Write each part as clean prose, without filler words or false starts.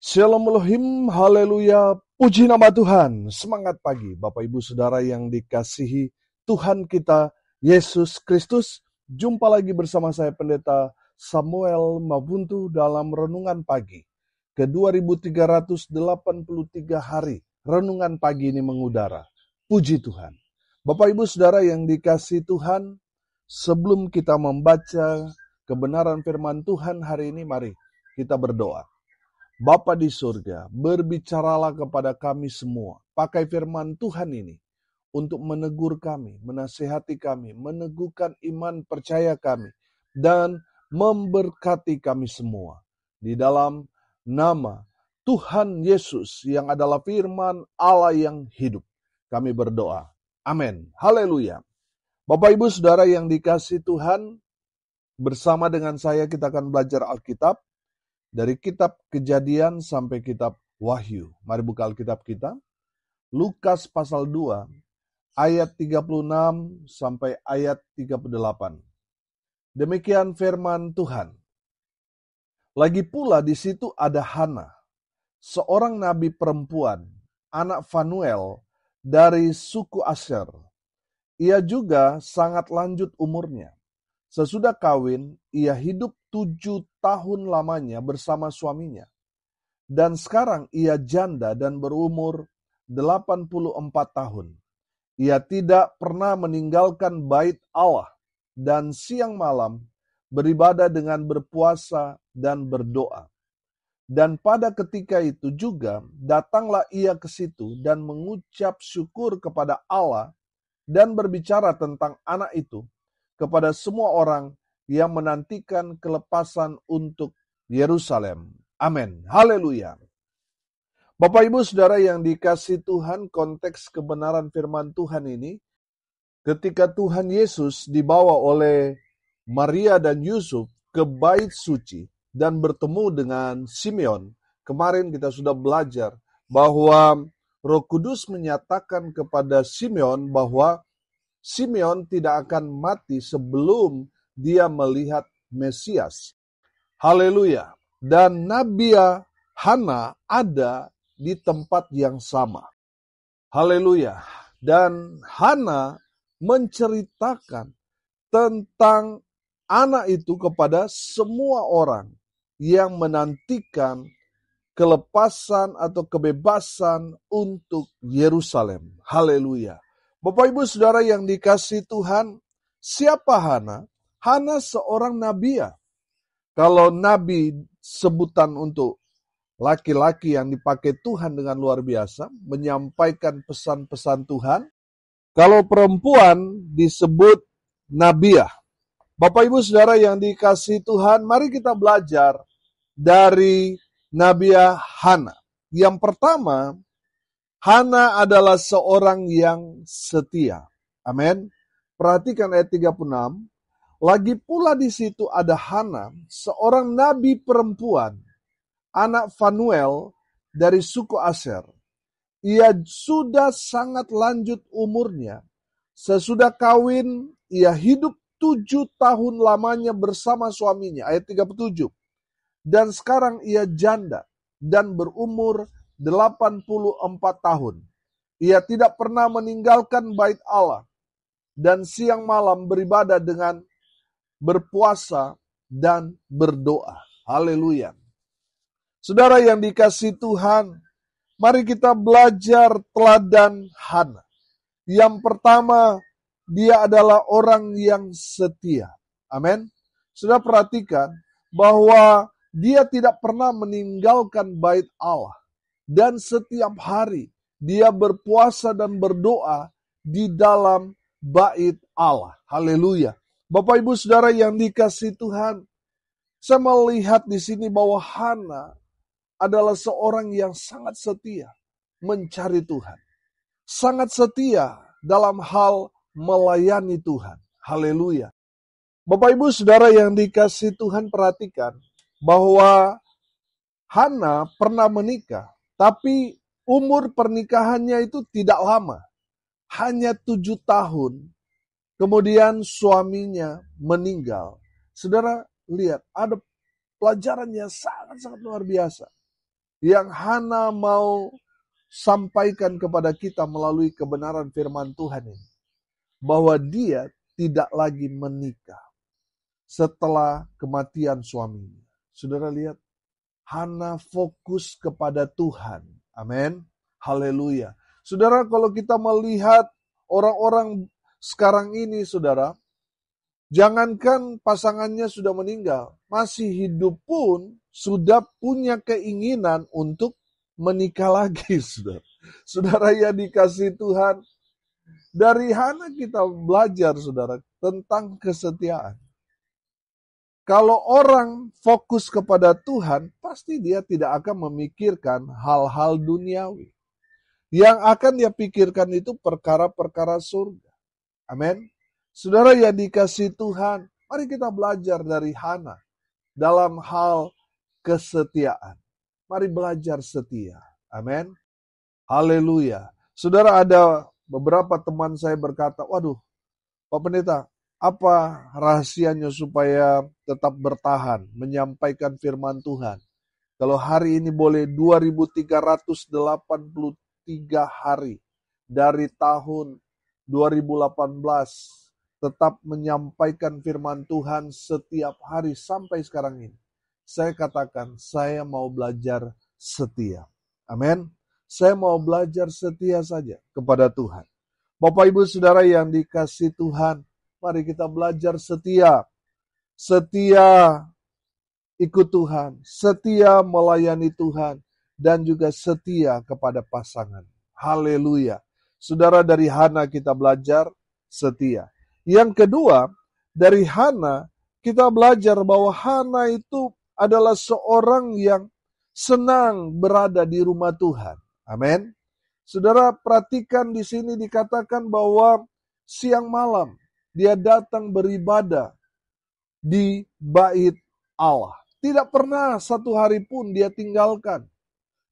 Shalom Elohim, haleluya, puji nama Tuhan. Semangat pagi Bapak Ibu Saudara yang dikasihi Tuhan kita Yesus Kristus. Jumpa lagi bersama saya Pendeta Samuel Mabuntu dalam Renungan Pagi. Ke-2383 hari Renungan Pagi ini mengudara. Puji Tuhan. Bapak Ibu Saudara yang dikasihi Tuhan, sebelum kita membaca kebenaran firman Tuhan hari ini, mari kita berdoa. Bapa di surga, berbicaralah kepada kami semua. Pakai firman Tuhan ini untuk menegur kami, menasihati kami, meneguhkan iman percaya kami, dan memberkati kami semua. Di dalam nama Tuhan Yesus yang adalah firman Allah yang hidup, kami berdoa. Amin. Haleluya. Bapak Ibu Saudara yang dikasihi Tuhan, bersama dengan saya kita akan belajar Alkitab. Dari kitab Kejadian sampai kitab Wahyu. Mari buka Alkitab kita. Lukas pasal 2 ayat 36 sampai ayat 38. Demikian firman Tuhan. Lagi pula di situ ada Hana, seorang nabi perempuan, anak Fanuel dari suku Asher. Ia juga sangat lanjut umurnya. Sesudah kawin, ia hidup 7 tahun lamanya bersama suaminya. Dan sekarang ia janda dan berumur 84 tahun. Ia tidak pernah meninggalkan bait Allah dan siang malam beribadah dengan berpuasa dan berdoa. Dan pada ketika itu juga datanglah ia ke situ dan mengucap syukur kepada Allah dan berbicara tentang anak itu kepada semua orang yang menantikan kelepasan untuk Yerusalem. Amin. Haleluya. Bapak Ibu Saudara yang dikasihi Tuhan, konteks kebenaran firman Tuhan ini, ketika Tuhan Yesus dibawa oleh Maria dan Yusuf ke bait suci dan bertemu dengan Simeon. Kemarin kita sudah belajar bahwa Roh Kudus menyatakan kepada Simeon bahwa Simeon tidak akan mati sebelum dia melihat Mesias. Haleluya. Dan Nabi Hana ada di tempat yang sama. Haleluya. Dan Hana menceritakan tentang anak itu kepada semua orang yang menantikan kelepasan atau kebebasan untuk Yerusalem. Haleluya. Bapak Ibu Saudara yang dikasihi Tuhan, siapa Hana? Hana seorang nabiya. Kalau nabi sebutan untuk laki-laki yang dipakai Tuhan dengan luar biasa, menyampaikan pesan-pesan Tuhan. Kalau perempuan disebut nabiya. Bapak Ibu Saudara yang dikasihi Tuhan, mari kita belajar dari nabiya Hana. Yang pertama, Hana adalah seorang yang setia. Amin. Perhatikan ayat 36. Lagi pula di situ ada Hana, seorang nabi perempuan, anak Fanuel dari suku Asher. Ia sudah sangat lanjut umurnya. Sesudah kawin, ia hidup 7 tahun lamanya bersama suaminya. Ayat 37. Dan sekarang ia janda dan berumur 84 tahun. Ia tidak pernah meninggalkan bait Allah dan siang malam beribadah dengan berpuasa dan berdoa. Haleluya. Saudara yang dikasihi Tuhan, mari kita belajar teladan Hana. Yang pertama, dia adalah orang yang setia. Amin. Sudah perhatikan bahwa dia tidak pernah meninggalkan bait Allah. Dan setiap hari dia berpuasa dan berdoa di dalam bait Allah. Haleluya. Bapak Ibu Saudara yang dikasihi Tuhan, saya melihat di sini bahwa Hana adalah seorang yang sangat setia mencari Tuhan. Sangat setia dalam hal melayani Tuhan. Haleluya. Bapak Ibu Saudara yang dikasihi Tuhan, perhatikan bahwa Hana pernah menikah. Tapi umur pernikahannya itu tidak lama. Hanya 7 tahun. Kemudian suaminya meninggal. Saudara lihat, ada pelajaran yang sangat-sangat luar biasa. yang Hana mau sampaikan kepada kita melalui kebenaran firman Tuhan ini. Bahwa dia tidak lagi menikah setelah kematian suaminya. Saudara lihat, Hana fokus kepada Tuhan. Amin. Haleluya. Saudara, kalau kita melihat orang-orang sekarang ini, saudara, jangankan pasangannya sudah meninggal, masih hidup pun sudah punya keinginan untuk menikah lagi, saudara. Saudara yang dikasihi Tuhan, dari Hana kita belajar, saudara, tentang kesetiaan. Kalau orang fokus kepada Tuhan, pasti dia tidak akan memikirkan hal-hal duniawi. Yang akan dia pikirkan itu perkara-perkara surga. Amin. Saudara yang dikasihi Tuhan, mari kita belajar dari Hana dalam hal kesetiaan. Mari belajar setia. Amin. Haleluya. Saudara, ada beberapa teman saya berkata, waduh, Pak Pendeta, apa rahasianya supaya tetap bertahan menyampaikan firman Tuhan? Kalau hari ini boleh 2383 hari dari tahun 2018 tetap menyampaikan firman Tuhan setiap hari sampai sekarang ini. Saya katakan, saya mau belajar setia. Amin. Saya mau belajar setia saja kepada Tuhan. Bapak Ibu Saudara yang dikasihi Tuhan, mari kita belajar setia. Setia ikut Tuhan, setia melayani Tuhan, dan juga setia kepada pasangan. Haleluya. Saudara, dari Hana kita belajar setia. Yang kedua, dari Hana kita belajar bahwa Hana itu adalah seorang yang senang berada di rumah Tuhan. Amin. Saudara, perhatikan di sini dikatakan bahwa siang malam dia datang beribadah di bait Allah. Tidak pernah satu hari pun dia tinggalkan.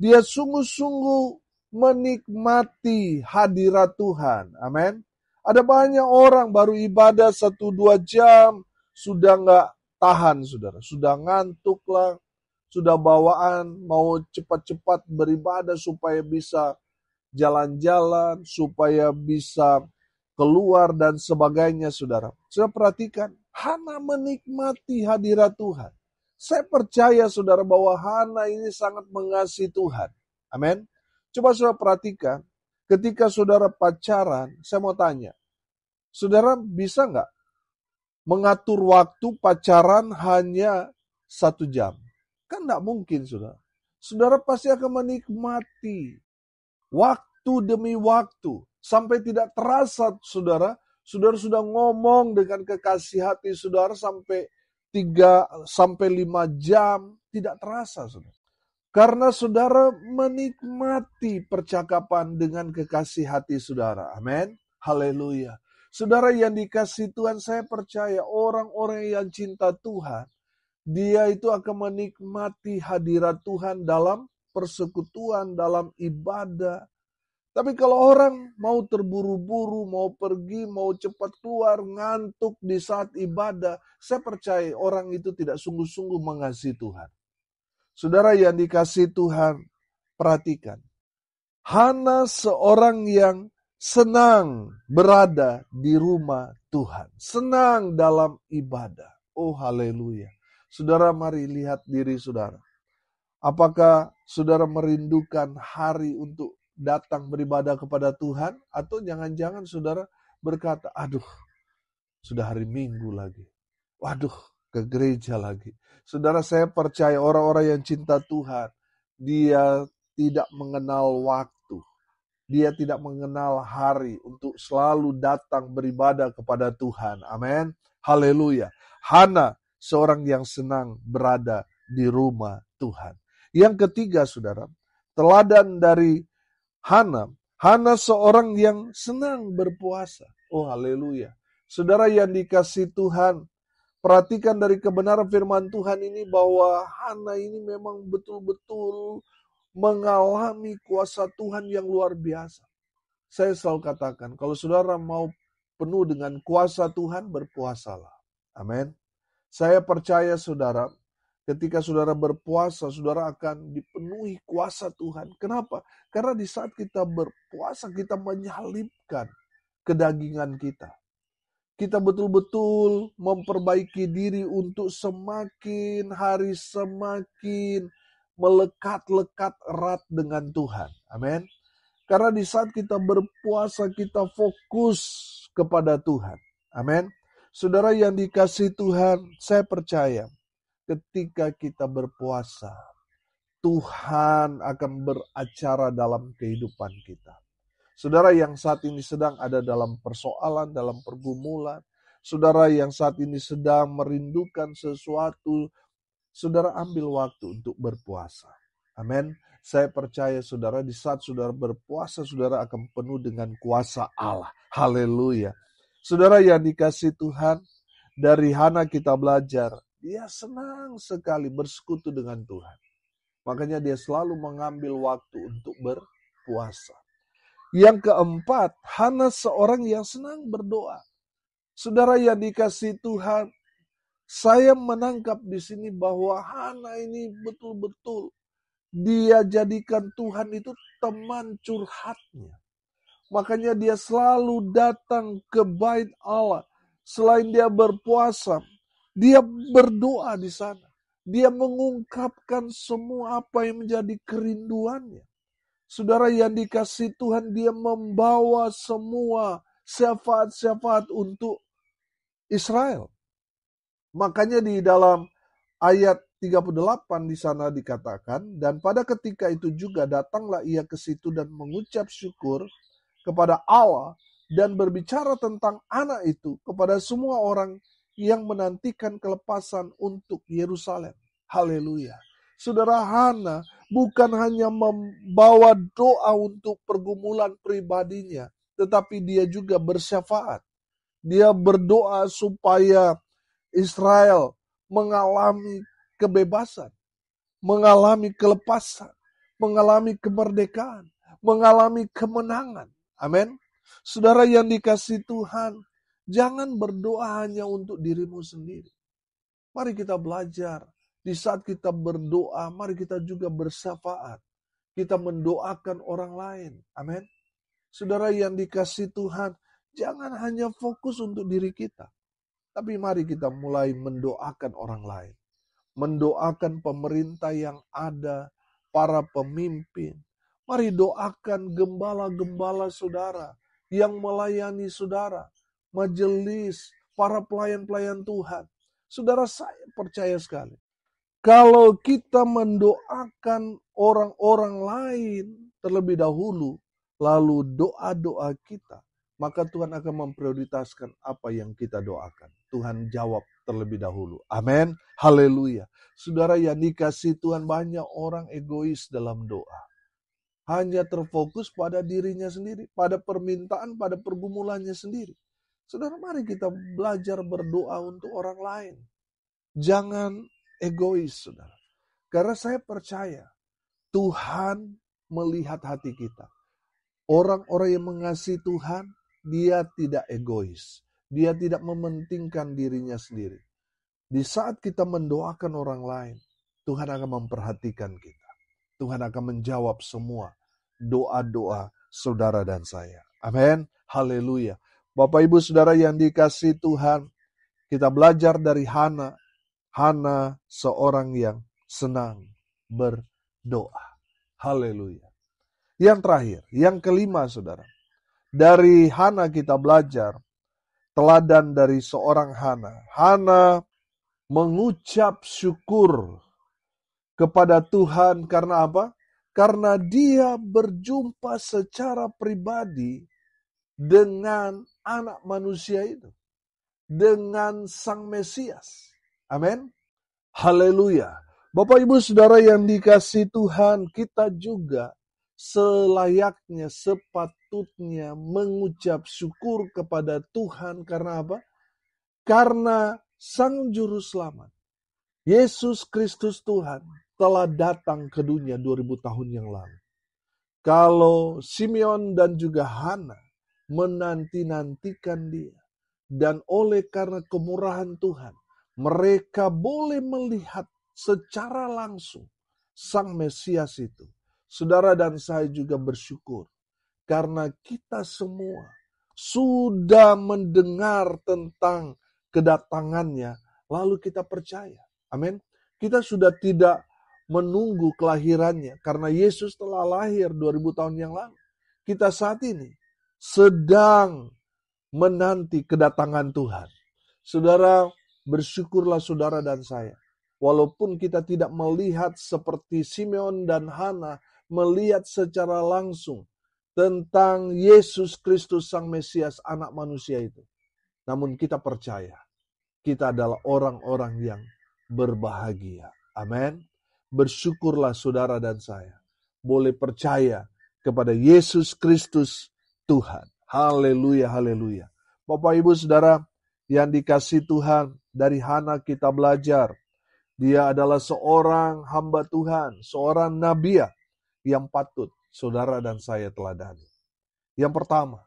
Dia sungguh-sungguh menikmati hadirat Tuhan. Amin. Ada banyak orang baru ibadah 1-2 jam, sudah nggak tahan, saudara. Sudah ngantuk lah, sudah bawaan, mau cepat-cepat beribadah supaya bisa jalan-jalan, supaya bisa keluar dan sebagainya, saudara. Saudara perhatikan, Hana menikmati hadirat Tuhan. Saya percaya, saudara, bahwa Hana ini sangat mengasihi Tuhan. Amin. Coba saudara perhatikan, ketika saudara pacaran, saya mau tanya, saudara bisa nggak mengatur waktu pacaran hanya 1 jam? Kan nggak mungkin, saudara. Saudara pasti akan menikmati waktu demi waktu. Sampai tidak terasa, saudara. Saudara sudah ngomong dengan kekasih hati saudara sampai 3-5 jam. Tidak terasa, saudara. Karena saudara menikmati percakapan dengan kekasih hati saudara. Amin. Haleluya. Saudara yang dikasihi Tuhan, saya percaya orang-orang yang cinta Tuhan, dia itu akan menikmati hadirat Tuhan dalam persekutuan, dalam ibadah. Tapi kalau orang mau terburu-buru, mau pergi, mau cepat keluar, ngantuk di saat ibadah, saya percaya orang itu tidak sungguh-sungguh mengasihi Tuhan. Saudara yang dikasihi Tuhan, perhatikan. Hana seorang yang senang berada di rumah Tuhan. Senang dalam ibadah. Oh haleluya. Saudara, mari lihat diri saudara. Apakah saudara merindukan hari untuk datang beribadah kepada Tuhan? Atau jangan-jangan saudara berkata, aduh, sudah hari Minggu lagi. Waduh, ke gereja lagi. Saudara, saya percaya orang-orang yang cinta Tuhan, dia tidak mengenal waktu. Dia tidak mengenal hari untuk selalu datang beribadah kepada Tuhan. Amin. Haleluya. Hana, seorang yang senang berada di rumah Tuhan. Yang ketiga, saudara, teladan dari Hana. Hana seorang yang senang berpuasa. Oh, haleluya. Saudara yang dikasihi Tuhan, perhatikan dari kebenaran firman Tuhan ini bahwa Hana ini memang betul-betul mengalami kuasa Tuhan yang luar biasa. Saya selalu katakan, kalau saudara mau penuh dengan kuasa Tuhan, berpuasalah. Amin. Saya percaya saudara, Ketika saudara berpuasa, saudara akan dipenuhi kuasa Tuhan. Kenapa? Karena di saat kita berpuasa, kita menyalibkan kedagingan kita. Kita betul-betul memperbaiki diri untuk semakin hari semakin melekat-lekat erat dengan Tuhan. Amin. Karena di saat kita berpuasa, kita fokus kepada Tuhan. Amin. Saudara yang dikasihi Tuhan, saya percaya ketika kita berpuasa, Tuhan akan beracara dalam kehidupan kita. Saudara yang saat ini sedang ada dalam persoalan, dalam pergumulan, saudara yang saat ini sedang merindukan sesuatu, saudara ambil waktu untuk berpuasa. Amin. Saya percaya saudara, di saat saudara berpuasa, saudara akan penuh dengan kuasa Allah. Haleluya. Saudara yang dikasihi Tuhan, dari Hana kita belajar, dia senang sekali bersekutu dengan Tuhan. Makanya dia selalu mengambil waktu untuk berpuasa. Yang keempat, Hana seorang yang senang berdoa. Saudara yang dikasihi Tuhan, saya menangkap di sini bahwa Hana ini betul-betul dia jadikan Tuhan itu teman curhatnya. Makanya dia selalu datang ke bait Allah. Selain dia berpuasa, dia berdoa di sana. Dia mengungkapkan semua apa yang menjadi kerinduannya. Saudara yang dikasihi Tuhan, dia membawa semua syafaat-syafaat untuk Israel. Makanya di dalam ayat 38 di sana dikatakan, dan pada ketika itu juga datanglah ia ke situ dan mengucap syukur kepada Allah dan berbicara tentang anak itu kepada semua orang yang menantikan kelepasan untuk Yerusalem. Haleluya. Saudara, Hana bukan hanya membawa doa untuk pergumulan pribadinya, tetapi dia juga bersyafaat. Dia berdoa supaya Israel mengalami kebebasan, mengalami kelepasan, mengalami kemerdekaan, mengalami kemenangan. Amin. Saudara yang dikasihi Tuhan, jangan berdoa hanya untuk dirimu sendiri. Mari kita belajar. Di saat kita berdoa, mari kita juga bersyafaat. Kita mendoakan orang lain. Amin. Saudara yang dikasihi Tuhan, jangan hanya fokus untuk diri kita. Tapi mari kita mulai mendoakan orang lain. Mendoakan pemerintah yang ada, para pemimpin. Mari doakan gembala-gembala saudara yang melayani saudara. Majelis, para pelayan-pelayan Tuhan. Saudara, saya percaya sekali. Kalau kita mendoakan orang-orang lain terlebih dahulu, lalu doa-doa kita, maka Tuhan akan memprioritaskan apa yang kita doakan. Tuhan jawab terlebih dahulu. Amin. Haleluya. Saudara yang dikasihi Tuhan, banyak orang egois dalam doa. Hanya terfokus pada dirinya sendiri, pada permintaan, pada pergumulannya sendiri. Saudara, mari kita belajar berdoa untuk orang lain. Jangan egois, saudara. Karena saya percaya Tuhan melihat hati kita. Orang-orang yang mengasihi Tuhan, dia tidak egois. Dia tidak mementingkan dirinya sendiri. Di saat kita mendoakan orang lain, Tuhan akan memperhatikan kita. Tuhan akan menjawab semua doa-doa saudara dan saya. Amin. Haleluya. Bapak Ibu Saudara yang dikasihi Tuhan, kita belajar dari Hana. Hana seorang yang senang berdoa. Haleluya. Yang terakhir, yang kelima saudara. Dari Hana kita belajar teladan dari seorang Hana. Hana mengucap syukur kepada Tuhan karena apa? Karena dia berjumpa secara pribadi dengan anak manusia itu. Dengan Sang Mesias. Amin. Haleluya. Bapak Ibu Saudara yang dikasihi Tuhan, kita juga selayaknya, sepatutnya mengucap syukur kepada Tuhan karena apa? Karena Sang Juru Selamat, Yesus Kristus Tuhan, telah datang ke dunia 2000 tahun yang lalu. Kalau Simeon dan juga Hana menanti-nantikan dia, dan oleh karena kemurahan Tuhan, mereka boleh melihat secara langsung Sang Mesias itu. Saudara dan saya juga bersyukur karena kita semua sudah mendengar tentang kedatangannya, lalu kita percaya. Amin. Kita sudah tidak menunggu kelahirannya karena Yesus telah lahir 2000 tahun yang lalu. Kita saat ini sedang menanti kedatangan Tuhan. Saudara, bersyukurlah saudara dan saya. Walaupun kita tidak melihat seperti Simeon dan Hana melihat secara langsung tentang Yesus Kristus Sang Mesias, anak manusia itu. Namun kita percaya, kita adalah orang-orang yang berbahagia. Amin. Bersyukurlah saudara dan saya boleh percaya kepada Yesus Kristus Tuhan. Haleluya, haleluya. Bapak Ibu Saudara yang dikasihi Tuhan, dari Hana kita belajar. Dia adalah seorang hamba Tuhan, seorang nabiya yang patut saudara dan saya teladani. Yang pertama,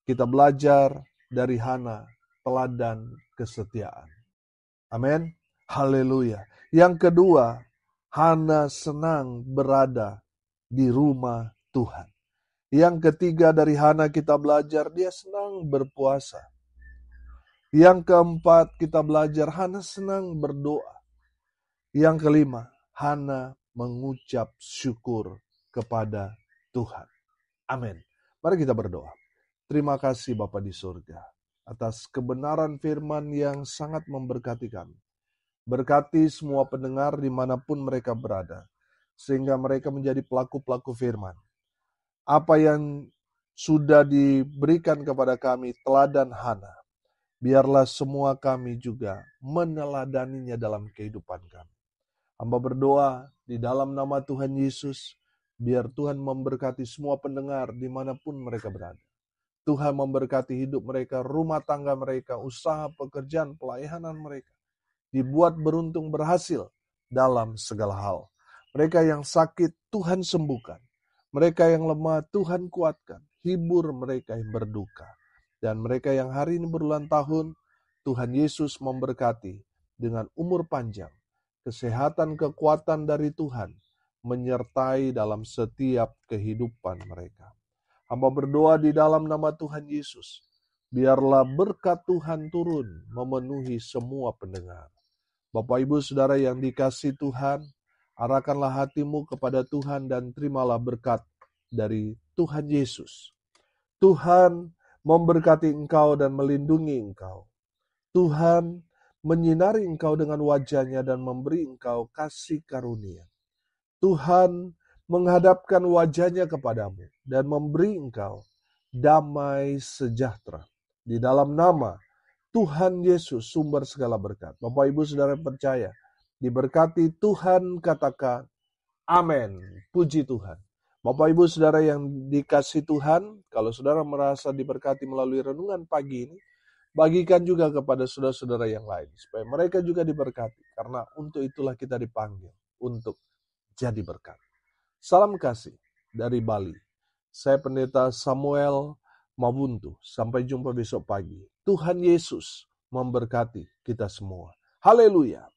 kita belajar dari Hana teladan kesetiaan. Amin. Haleluya. Yang kedua, Hana senang berada di rumah Tuhan. Yang ketiga dari Hana kita belajar dia senang berpuasa. Yang keempat kita belajar Hana senang berdoa. Yang kelima, Hana mengucap syukur kepada Tuhan. Amin. Mari kita berdoa. Terima kasih Bapa di surga atas kebenaran firman yang sangat memberkati kami. Berkati semua pendengar dimanapun mereka berada, sehingga mereka menjadi pelaku-pelaku firman. Apa yang sudah diberikan kepada kami, teladan Hana, biarlah semua kami juga meneladaninya dalam kehidupan kami. Hamba berdoa di dalam nama Tuhan Yesus, biar Tuhan memberkati semua pendengar dimanapun mereka berada. Tuhan memberkati hidup mereka, rumah tangga mereka, usaha, pekerjaan, pelayanan mereka. Dibuat beruntung berhasil dalam segala hal. Mereka yang sakit, Tuhan sembuhkan. Mereka yang lemah, Tuhan kuatkan. Hibur mereka yang berduka. Dan mereka yang hari ini berulang tahun, Tuhan Yesus memberkati dengan umur panjang. Kesehatan, kekuatan dari Tuhan menyertai dalam setiap kehidupan mereka. Hamba berdoa di dalam nama Tuhan Yesus, biarlah berkat Tuhan turun memenuhi semua pendengar. Bapak Ibu Saudara yang dikasihi Tuhan, arahkanlah hatimu kepada Tuhan dan terimalah berkat dari Tuhan Yesus. Tuhan memberkati engkau dan melindungi engkau. Tuhan menyinari engkau dengan wajah-Nya dan memberi engkau kasih karunia. Tuhan menghadapkan wajah-Nya kepadamu dan memberi engkau damai sejahtera. Di dalam nama Tuhan Yesus, sumber segala berkat. Bapak Ibu Saudara percaya, diberkati Tuhan, katakan amin. Puji Tuhan. Bapak Ibu Saudara yang dikasihi Tuhan, kalau saudara merasa diberkati melalui renungan pagi ini, bagikan juga kepada saudara-saudara yang lain, supaya mereka juga diberkati. Karena untuk itulah kita dipanggil, untuk jadi berkat. Salam kasih dari Bali. Saya Pendeta Samuel Mabuntu. Sampai jumpa besok pagi. Tuhan Yesus memberkati kita semua. Haleluya.